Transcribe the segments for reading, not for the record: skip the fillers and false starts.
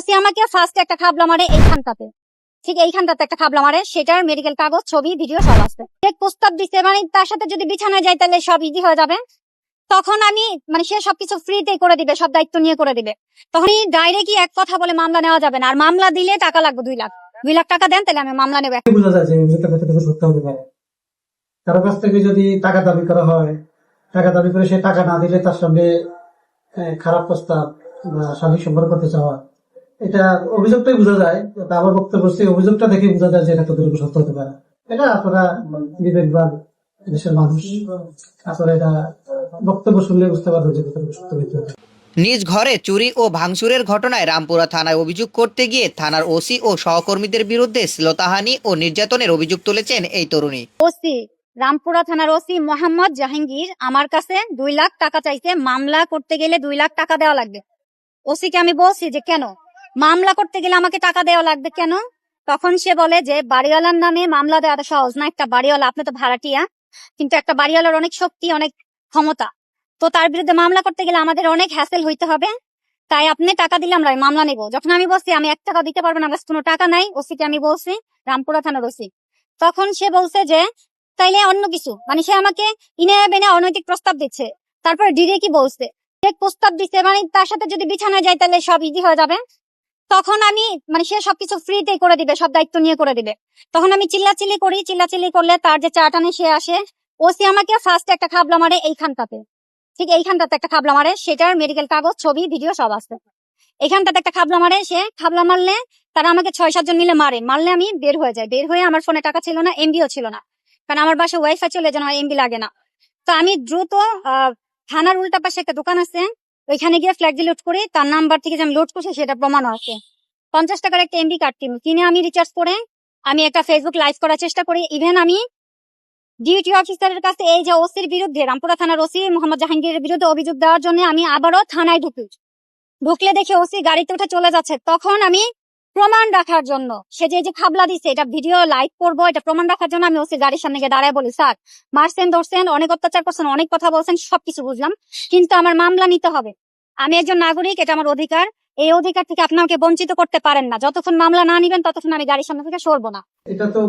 OC আমাকে first একটা খাবলা মারে এইখানটাতে, ঠিক এইখানটাতে একটা খাবলা মারে, সেটার মেডিকেল কাগজ, ছবি, ভিডিও সব আছে। প্রস্তাব দিচ্ছে মানে তার সাথে যদি বিছানায় যাই তাহলে সব ইজি হয়ে যাবে। তখন আমি মানে সে সবকিছু ফ্রিতেই করে দিবে, সব দায়িত্ব নিয়ে করে দিবে। তখন ডাইরেক্টলি এক কথা বলে মামলা নেওয়া যাবে না, আর মামলা দিলে টাকা লাগবে 2 লাখ। 2 লাখ টাকা দেন তাহলে আমি মামলা নেবো। বোঝা যায় যে অভিযোগটা কতটুকু সত্য হতে পারে। কারো কাছ থেকে যদি টাকা দাবি করা হয়, টাকা দাবি করে সে টাকা না দিলে তার সঙ্গে খারাপ প্রস্তাব বা শারীরিক সম্পর্ক করতে চাওয়া, এটা অভিযোগটাই বোঝা যায়। আমার বক্তব্য হচ্ছে অভিযোগটা দেখে বোঝা যায় যে এটা কতটুকু সত্য হতে পারে। এটা আপনারা বিবেকবান দেশের মানুষ, আসলে এটা বক্তব্য শুনলে বুঝতে পারবে যে কতটুকু সত্য হতে পারে। নিজ ঘরে চুরি ও ভাঙচুরের ঘটনায় রামপুরা থানায় অভিযোগ করতে গিয়ে থানার ওসি ও সহকর্মীদের বিরুদ্ধে শ্লীলতাহানি ও নির্যাতনের অভিযোগ তুলেছেন এই তরুণী। ওসি রামপুরা থানার ওসি মোহাম্মদ জাহাঙ্গীর আমার কাছে 2 লাখ টাকা চাইছে। মামলা করতে গেলে 2 লাখ টাকা দেওয়া লাগবে। ওসিকে আমি বলছি যে কেন মামলা করতে গেলে আমাকে টাকা দেওয়া লাগবে কেন? তখন সে বলে যে বাড়িওয়ালার নামে মামলা দেওয়াটা সহজ না। একটা বাড়িওয়ালা, আপনি তো ভাড়াটিয়া, কিন্তু একটা বাড়িওয়ালার অনেক শক্তি, অনেক ক্ষমতা, তো তার বিরুদ্ধে মামলা করতে গেলে আমাদের অনেক হ্যাসেল হইতে হবে। তাই আপনি টাকা দিলে আমরা মামলা নেবো। যখন আমি বলছি আমি 1 টাকা দিতে পারবো না, আমার কাছে কোনো টাকা নাই, ওসিকে আমি বলছি, রামপুরা থানার ওসি, তখন সে বলছে যে তাইলে অন্য কিছু, মানে সে আমাকে ইনে বেনে অনৈতিক প্রস্তাব দিচ্ছে। তারপর ডিরেক্টলি বলছে প্রস্তাব দিচ্ছে মানে তার সাথে যদি বিছানায় যাই তাহলে সব ইজি হয়ে যাবে। তখন আমি মানে সে সবকিছু ফ্রিতেই করে দিবে, সব দায়িত্ব নিয়ে করে দিবে। তখন আমি চিল্লাচিল্লি করি, চিল্লাচিল্লি করলে তার যে চাটানে সে আসে। ওসি আমাকে ফার্স্ট একটা খাবলা মারে এইখানটাতে, ঠিক এইখানটাতে একটা খাবলা মারে, সেটার মেডিকেল কাগজ, ছবি, ভিডিও সব আছে। এখানটাতে একটা খাবলা মারে, সে খাবলা মারলে তারা আমাকে 6-7 জন মিলে মারলে আমি বের হয়ে যাই। বের হয়ে আমার ফোনে টাকা ছিল না, এমবিও ছিল না, কারণ আমার বাসায় ওয়াইফাই চলে যেন এমবি লাগে না। তো আমি দ্রুত থানার উল্টা পাশে একটা দোকান আছে, ওইখানে গিয়ে ফ্ল্যাগ লোড করি। তার নাম্বার থেকে যে আমি লোড করছি সেটা প্রমাণ আছে। 50 টাকার একটা এমবি কার্ড কিনে আমি রিচার্জ করে আমি একটা ফেসবুক লাইভ করার চেষ্টা করি। ইভেন আমি ডিউটি অফিসারের কাছে এই যে ওসির বিরুদ্ধে, রামপুরা থানার ওসি মোহাম্মদ জাহাঙ্গীরের বিরুদ্ধে অভিযোগ দেওয়ার জন্য আমি আবারও থানায় ঢুকলে দেখি ওসি গাড়িতে উঠে চলে যাচ্ছে। তখন আমি প্রমাণ রাখার জন্য, সে যে খাবলা দিচ্ছে এটা ভিডিও লাইভ করবো, এটা প্রমাণ রাখার জন্য আমি ওসি গাড়ির সামনে গিয়ে দাঁড়ায় বলি, স্যার মারছেন, ধরছেন, অনেক অত্যাচার করছেন, অনেক কথা বলছেন, সবকিছু বুঝলাম, কিন্তু আমার মামলা নিতে হবে। আমি একজন নাগরিক, এটা আমার অধিকার। এই অধিকার থেকে আপনি আমাকে বঞ্চিত করতে পারেন না। যতক্ষণ মামলা না নিবেন ততক্ষণ আমি গাড়ির সামনে থেকে সরবো না। এটা তো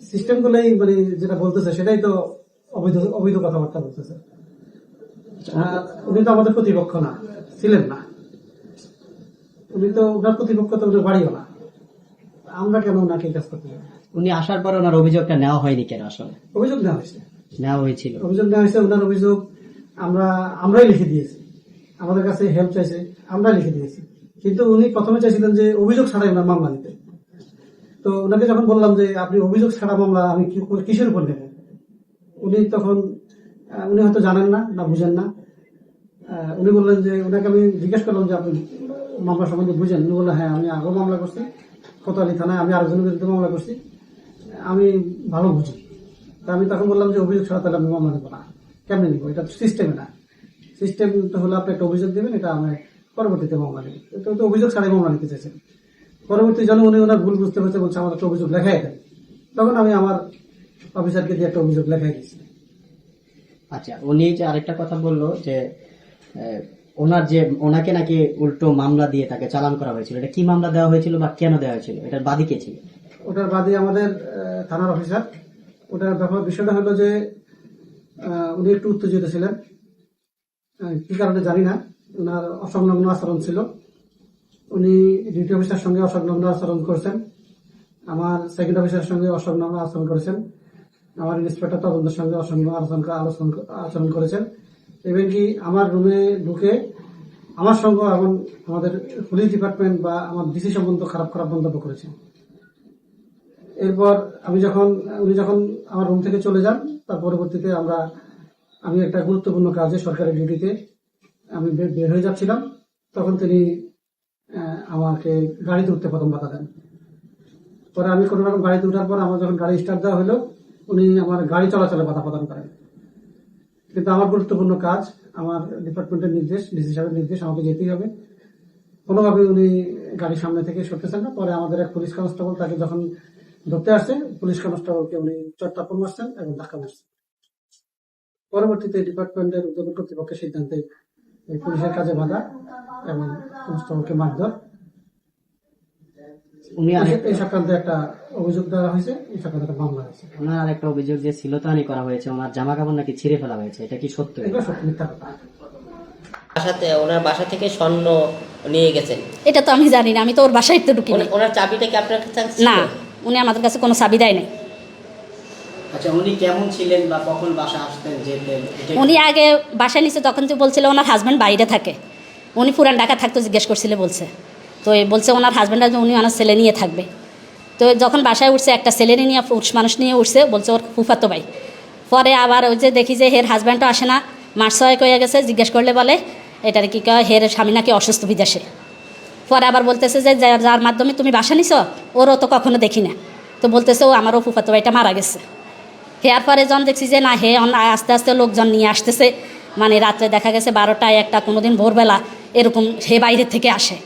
সিস্টেম গুলোই মানে যেটা বলতেছে সেটাই তো অবৈধ অবৈধ কথাবার্তা বলতেছে। উনি তো আমাদের প্রতিপক্ষ না, ছিলেন না। উনি তো ওনার প্রতিপক্ষ, তো ওনার বাড়িও না। আমরা কেন ওনাকে কাজ করতে যাবো? উনি আসার পর ওনার অভিযোগটা নেওয়া হয়নি কেন? আসলে অভিযোগ নেওয়া হয়েছে, নেওয়া হয়েছিল। অভিযোগ নেওয়া হয়েছে। ওনার অভিযোগ আমরাই লিখে দিয়েছি। আমাদের কাছে হেল্প চাইছে, আমরা লিখে দিয়েছি। কিন্তু উনি প্রথমে চাইছিলেন যে অভিযোগ ছাড়াই ওনার মামলা নিতে। তো ওনাকে যখন বললাম যে আপনি অভিযোগ ছাড়া মামলা আমি কিসের উপর নেবেন, উনি তখন উনি হয়তো জানেন না, না বুঝেন না। উনি বললেন যে, ওনাকে আমি জিজ্ঞেস করলাম যে আপনি মামলা সম্বন্ধে বুঝেন? উনি বললেন হ্যাঁ, আমি আগেও মামলা করছি কোতোয়ালি থানায়, আমি আরেকজনের বিরুদ্ধে মামলা করছি, আমি ভালো বুঝি। তা আমি তখন বললাম যে অভিযোগ ছাড়া তাহলে আমি মামলা নেবো না। কেমনি নিবো? এটা তো সিস্টেমে না। সিস্টেমটা হলো আপনি একটা অভিযোগ দেবেন, এটা আমি পরবর্তীতে মামলা নেব। তো অভিযোগ ছাড়াই মামলা নিতে চাইছেন। পরবর্তী জন্য উনি ওনার ভুল বুঝতে পেরেছে, বলছে আমার একটা অভিযোগ লেখাই দেন। তখন আমি আমার অফিসারকে দিয়ে একটা অভিযোগ লেখাই দিয়েছি। আচ্ছা, উনি যে আরেকটা কথা বললো যে ওনাকে নাকি উল্টো মামলা দিয়ে তাকে চালান করা হয়েছিল। এটা কি মামলা দেওয়া হয়েছিল বা কেন দেওয়া হয়েছিল? এটার বাদী কে ছিল? ওটার বাদী আমাদের থানার অফিসার। ওটার বিষয়টা হলো যে উনি একটু উত্তেজিত ছিলেন, কি কারণে জানি না। ওনার অসংলগ্ন আচরণ ছিল। উনি ডিউটি অফিসার সঙ্গে অসংলগ্ন আচরণ করেছেন, আমার সেকেন্ড অফিসারের সঙ্গে অসংলগ্ন আচরণ করেছেন, আমার ইন্সপেক্টর তদন্তের সঙ্গে অসংলগ্ন আচরণ করেছেন। এবং কি আমার রুমে ঢুকে আমার সঙ্গে এখন আমাদের পুলিশ ডিপার্টমেন্ট বা আমার ডিসি সম্বন্ধে খারাপ খারাপ মন্তব্য করেছেন। এরপর উনি যখন আমার রুম থেকে চলে যান, তার পরবর্তীতে আমি একটা গুরুত্বপূর্ণ কাজে সরকারি ডিউটিতে আমি বের হয়ে যাচ্ছিলাম। তখন তিনি আমাকে গাড়িতে উঠতে প্রথম বাধা দেন। পরে আমি কোনো রকম গাড়িতে উঠার পর আমার যখন গাড়ি স্টার্ট দেওয়া হলো, উনি আমার গাড়ি চলাচলে বাধা প্রদান করেন। কিন্তু আমার গুরুত্বপূর্ণ কাজ, আমার ডিপার্টমেন্টের নির্দেশ, ডিসি সাহেবের নির্দেশ, আমাকে যেতেই হবে। কোনোভাবে উনি গাড়ির সামনে থেকে সরতেছেন না। পরে আমাদের এক পুলিশ কনস্টেবল তাকে যখন ধরতে আসছে, পুলিশ কনস্টেবলকে উনি চট্টাপন মারছেন এবং ধাক্কা মারছেন। পরবর্তীতে ডিপার্টমেন্টের উদ্যোগ কর্তৃপক্ষের সিদ্ধান্তে পুলিশের কাজে বাধা এবং কনস্টেবলকে মারধর উনি আরেক- এই সংক্রান্তে একটা অভিযোগ দেওয়া হয়েছে, এই সংক্রান্তে একটা মামলা হয়েছে। ওনার আরেকটা অভিযোগ যে শ্লীলতাহানি করা হয়েছে, ওনার জামা কাপড় নাকি ছিঁড়ে ফেলা হয়েছে, এটা কি সত্য? এগুলো সত্যি মিথ্যা কথা। ওনার বাসা থেকে স্বর্ণ নিয়ে গেছেন। এটা তো আমি জানি না, আমি তো ওর বাসায় তো ঢুকিনি। ওনার চাবিটা কি আপনার কাছে ছিল? না, উনি আমাদের কাছে কোনো চাবি দেয় নাই। আচ্ছা, উনি কেমন ছিলেন বা কখন বাসা আসতেন যেতেন? উনি আগে বাসায় নিচে তখন তো বলছিল ওনার হাজব্যান্ড বাইরে থাকে, উনি পুরান ঢাকা থাকতো জিজ্ঞেস করছিলে বলছে। তো এই বলছে ওনার হাজব্যান্ড উনি ওনার ছেলে নিয়ে থাকবে। তো যখন বাসায় উঠছে একটা ছেলে নিয়ে পুরুষ মানুষ নিয়ে উঠছে, বলছে ওর ফুফাতো ভাই। পরে আবার ওই যে দেখি যে হের হাজব্যান্ডও আসে না, মাস 6 হয়ে গেছে, জিজ্ঞেস করলে বলে এটার কি কয় হের স্বামী নাকি অসুস্থ বিদেশে। পরে আবার বলতেছে যে যার মাধ্যমে তুমি বাসা নিছ ওরও তো কখনো দেখি না। তো বলতেছে ও আমারও ফুফাতো ভাইটা মারা গেছে। হেয়ার পরে যখন দেখছি যে না হে আস্তে আস্তে লোকজন নিয়ে আসতেছে, মানে রাত্রে দেখা গেছে 12টায় একটা, কোনোদিন ভোরবেলা এরকম হে বাইরে থেকে আসে।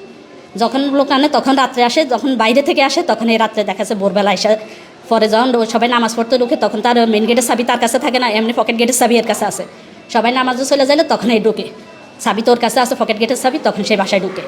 যখন লোক আনে তখন রাত্রে আসে, যখন বাইরে থেকে আসে তখন এই রাত্রে দেখা যাচ্ছে ভোরবেলা এসে। পরে যখন সবাই নামাজ পড়তে ঢুকে তখন তার মেন গেটের চাবি তার কাছে থাকে না, এমনি পকেট গেটের চাবি এর কাছে আছে। সবাই নামাজও চলে যাইলে তখন এই ঢুকে, চাবি তোর কাছে আছে পকেট গেটের চাবি, তখন সেই বাসায় ঢুকে।